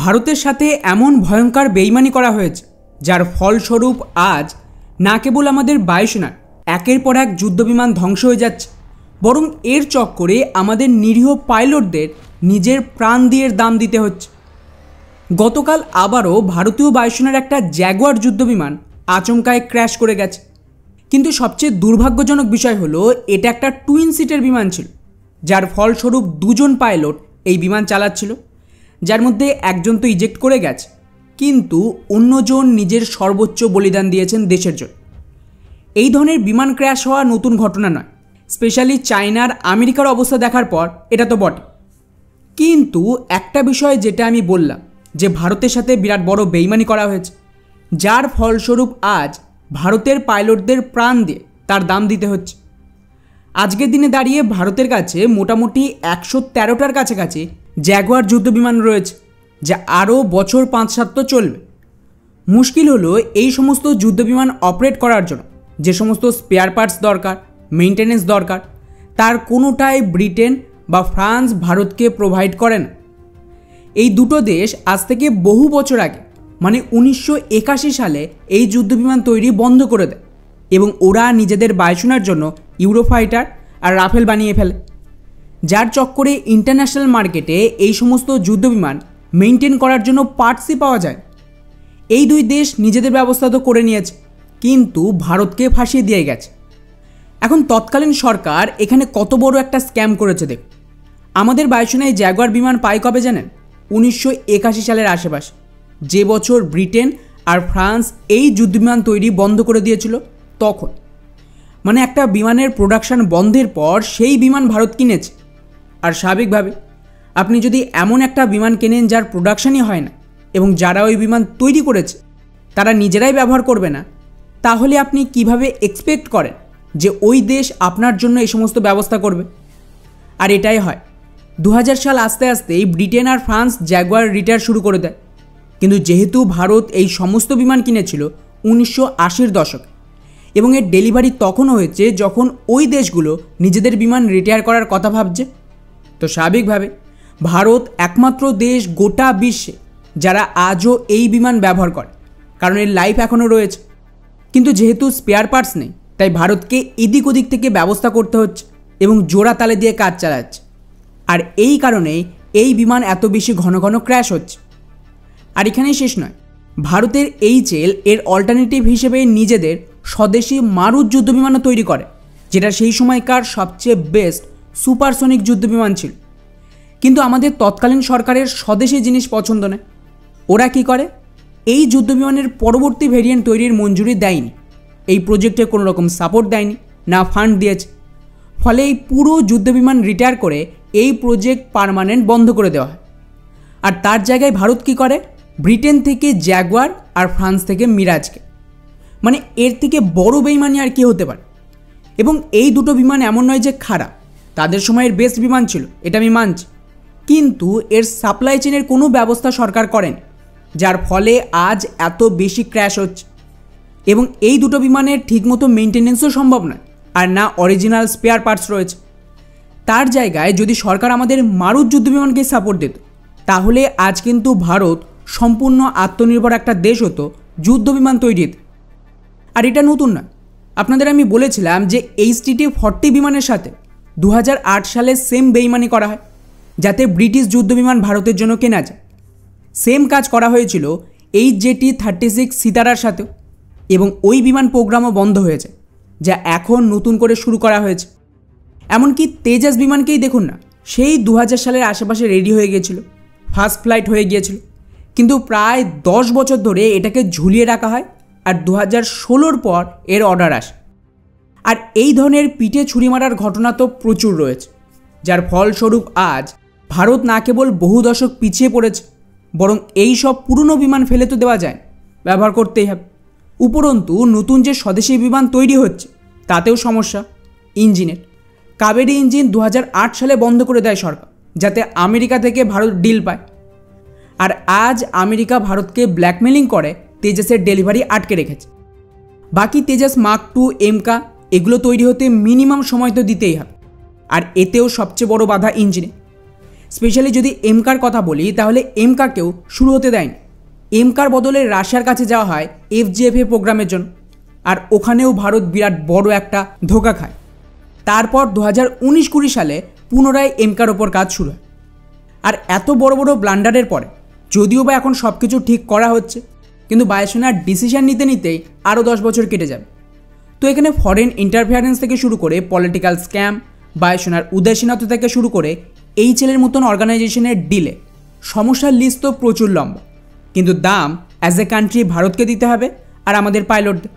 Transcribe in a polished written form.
ভারতের সাথে এমন ভয়ঙ্কর বেইমানি করা হয়েছে যার ফলস্বরূপ আজ না কেবল আমাদের বায়ুসেনার একের পর এক যুদ্ধবিমান ধ্বংস হয়ে যাচ্ছে, বরং এর চক্করে আমাদের নিরীহ পাইলটদের নিজের প্রাণ দিয়ে দাম দিতে হচ্ছে। গতকাল আবারও ভারতীয় বায়ুসেনার একটা জ্যাগুয়ার যুদ্ধবিমান আচমকায় ক্র্যাশ করে গেছে। কিন্তু সবচেয়ে দুর্ভাগ্যজনক বিষয় হলো এটা একটা টুইন সিটের বিমান ছিল, যার ফলস্বরূপ দুজন পাইলট এই বিমান চালাচ্ছিল, যার মধ্যে একজন তো ইজেক্ট করে গেছে, কিন্তু অন্যজন নিজের সর্বোচ্চ বলিদান দিয়েছেন দেশের জন্য। এই ধরনের বিমান ক্র্যাশ হওয়া নতুন ঘটনা নয়, স্পেশালি চায়নার আমেরিকার অবস্থা দেখার পর এটা তো বটে। কিন্তু একটা বিষয় যেটা আমি বললাম যে ভারতের সাথে বিরাট বড় বেইমানি করা হয়েছে, যার ফলস্বরূপ আজ ভারতের পাইলটদের প্রাণ দিয়ে তার দাম দিতে হচ্ছে। আজকের দিনে দাঁড়িয়ে ভারতের কাছে মোটামুটি 113টার কাছাকাছি জ্যাগুয়ার যুদ্ধবিমান রয়েছে, যা আরও বছর 5-7 তো চলবে। মুশকিল হলো এই সমস্ত যুদ্ধবিমান অপারেট করার জন্য যে সমস্ত স্পেয়ার পার্টস দরকার, মেইনটেনেন্স দরকার, তার কোনোটাই ব্রিটেন বা ফ্রান্স ভারতকে প্রোভাইড করে না। এই দুটো দেশ আজ থেকে বহু বছর আগে মানে 1981 সালে এই যুদ্ধবিমান তৈরি বন্ধ করে দেয় এবং ওরা নিজেদের বায়ুসেনার জন্য ইউরোফাইটার আর রাফেল বানিয়ে ফেলে, যার চক্করে ইন্টারন্যাশনাল মার্কেটে এই সমস্ত যুদ্ধবিমান মেনটেন করার জন্য পার্টসই পাওয়া যায়। এই দুই দেশ নিজেদের ব্যবস্থা তো করে নিয়েছে, কিন্তু ভারতকে ফাঁসিয়ে দিয়ে গেছে। এখন তৎকালীন সরকার এখানে কত বড় একটা স্ক্যাম করেছে দেখ। আমাদের বায়ুসেনায় জ্যাগুয়ার বিমান পায় কবে জানেন? 1981 সালের আশেপাশে, যে বছর ব্রিটেন আর ফ্রান্স এই যুদ্ধবিমান তৈরি বন্ধ করে দিয়েছিল তখন। মানে একটা বিমানের প্রোডাকশান বন্ধের পর সেই বিমান ভারত কিনেছে। আর স্বাভাবিকভাবে আপনি যদি এমন একটা বিমান কেনেন যার প্রোডাকশানই হয় না এবং যারা ওই বিমান তৈরি করেছে তারা নিজেরাই ব্যবহার করবে না, তাহলে আপনি কিভাবে এক্সপেক্ট করেন যে ওই দেশ আপনার জন্য এই সমস্ত ব্যবস্থা করবে? আর এটাই হয়। 2000 সাল আসতে আসতেই ব্রিটেন আর ফ্রান্স জ্যাগুয়ার রিটায়ার শুরু করে দেয়। কিন্তু যেহেতু ভারত এই সমস্ত বিমান কিনেছিল 1980-র দশকে এবং এর ডেলিভারি তখন হয়েছে যখন ওই দেশগুলো নিজেদের বিমান রিটায়ার করার কথা ভাবছে, তো স্বাভাবিকভাবে ভারত একমাত্র দেশ গোটা বিশ্বে যারা আজও এই বিমান ব্যবহার করে, কারণ এর লাইফ এখনও রয়েছে। কিন্তু যেহেতু স্পেয়ার পার্টস নেই, তাই ভারতকে এদিক ওদিক থেকে ব্যবস্থা করতে হচ্ছে এবং জোড়া তালে দিয়ে কাজ চালাচ্ছে। আর এই কারণেই এই বিমান এত বেশি ঘন ঘন ক্র্যাশ হচ্ছে। আর এখানেই শেষ নয়, ভারতের এইচএএল এর অল্টারনেটিভ হিসেবে নিজেদের স্বদেশি মারুত যুদ্ধবিমানও তৈরি করে, যেটা সেই সময়কার সবচেয়ে বেস্ট সুপারসনিক যুদ্ধবিমান ছিল। কিন্তু আমাদের তৎকালীন সরকারের স্বদেশি জিনিস পছন্দ নয়। ওরা কি করে? এই যুদ্ধবিমানের পরবর্তী ভেরিয়েন্ট তৈরির মঞ্জুরি দেয়নি, এই প্রজেক্টে কোনো রকম সাপোর্ট দেয়নি, না ফান্ড দিয়েছে। ফলে এই পুরো যুদ্ধবিমান রিটায়ার করে এই প্রজেক্ট পার্মানেন্ট বন্ধ করে দেওয়া হয়। আর তার জায়গায় ভারত কি করে? ব্রিটেন থেকে জ্যাগুয়ার আর ফ্রান্স থেকে মিরাজকে। মানে এর থেকে বড় বেইমানি আর কি হতে পারে? এবং এই দুটো বিমান এমন নয় যে খারাপ, তাদের সময়ের বেস্ট বিমান ছিল, এটা আমি মানছি, কিন্তু এর সাপ্লাই চেনের কোনো ব্যবস্থা সরকার করেনি, যার ফলে আজ এত বেশি ক্র্যাশ হচ্ছে। এবং এই দুটো বিমানের ঠিকমতো মেনটেনেন্সও সম্ভব নয়, আর না অরিজিনাল স্পেয়ার পার্টস রয়েছে। তার জায়গায় যদি সরকার আমাদের মারুত যুদ্ধবিমানকে সাপোর্ট দিত, তাহলে আজ কিন্তু ভারত সম্পূর্ণ আত্মনির্ভর একটা দেশ হতো যুদ্ধবিমান তৈরিতে। আর এটা নতুন না, আপনাদের আমি বলেছিলাম যে HTT-40 বিমানের সাথে 2008 সালে সেম বেইমানি করা হয় যাতে ব্রিটিশ যুদ্ধবিমান ভারতের জন্য কেনা যায়। সেম কাজ করা হয়েছিল HJT-36 সিতারার সাথেও, এবং ওই বিমান প্রোগ্রামও বন্ধ হয়েছে, যা এখন নতুন করে শুরু করা হয়েছে। এমনকি তেজাস বিমানকেই দেখুন না, সেই 2000 সালের আশেপাশে রেডি হয়ে গিয়েছিল, ফার্স্ট ফ্লাইট হয়ে গিয়েছিল, কিন্তু প্রায় 10 বছর ধরে এটাকে ঝুলিয়ে রাখা হয়। আর 2016-র পর এর অর্ডার আসে। আর এই ধরনের পিঠে ছুরি মারার ঘটনা তো প্রচুর রয়েছে, যার ফলস্বরূপ আজ ভারত না কেবল বহু দশক পিছিয়ে পড়েছে, বরং এই সব পুরনো বিমান ফেলে তো দেওয়া যায়, ব্যবহার করতেই হবে। উপরন্তু নতুন যে স্বদেশি বিমান তৈরি হচ্ছে তাতেও সমস্যা ইঞ্জিনের। কাবেরী ইঞ্জিন 2008 সালে বন্ধ করে দেয় সরকার, যাতে আমেরিকা থেকে ভারত ডিল পায়। আর আজ আমেরিকা ভারতকে ব্ল্যাকমেলিং করে তেজাসের ডেলিভারি আটকে রেখেছে। বাকি তেজাস মার্ক 2 এমকা এগুলো তৈরি হতে মিনিমাম সময় তো দিতেই হবে, আর এতেও সবচেয়ে বড় বাধা ইঞ্জিনে। স্পেশালি যদি এমকার কথা বলি তাহলে এমকাকেও শুরু হতে দেয়নি। এমকার বদলে রাশিয়ার কাছে যাওয়া হয় FGFA প্রোগ্রামের জন্য, আর ওখানেও ভারত বিরাট বড় একটা ধোঁকা খায়। তারপর 2019-20 সালে পুনরায় এমকার ওপর কাজ শুরু হয়। আর এত বড় বড় ব্লান্ডারের পরে যদিও বা এখন সব কিছু ঠিক করা হচ্ছে, কিন্তু বায়ুসেনার ডিসিশন নিতে নিতেই আরও 10 বছর কেটে যাবে। তো এখানে ফরেন ইন্টারফিয়ারেন্স থেকে শুরু করে পলিটিক্যাল স্ক্যাম, বায়ুসেনার উদাসীনতা থেকে শুরু করে HAL এর মতন অর্গানাইজেশনের ডিলে, সমস্যার লিস্ট তো প্রচুর লম্বা, কিন্তু দাম অ্যাজ এ কান্ট্রি ভারতকে দিতে হবে আর আমাদের পাইলটদের।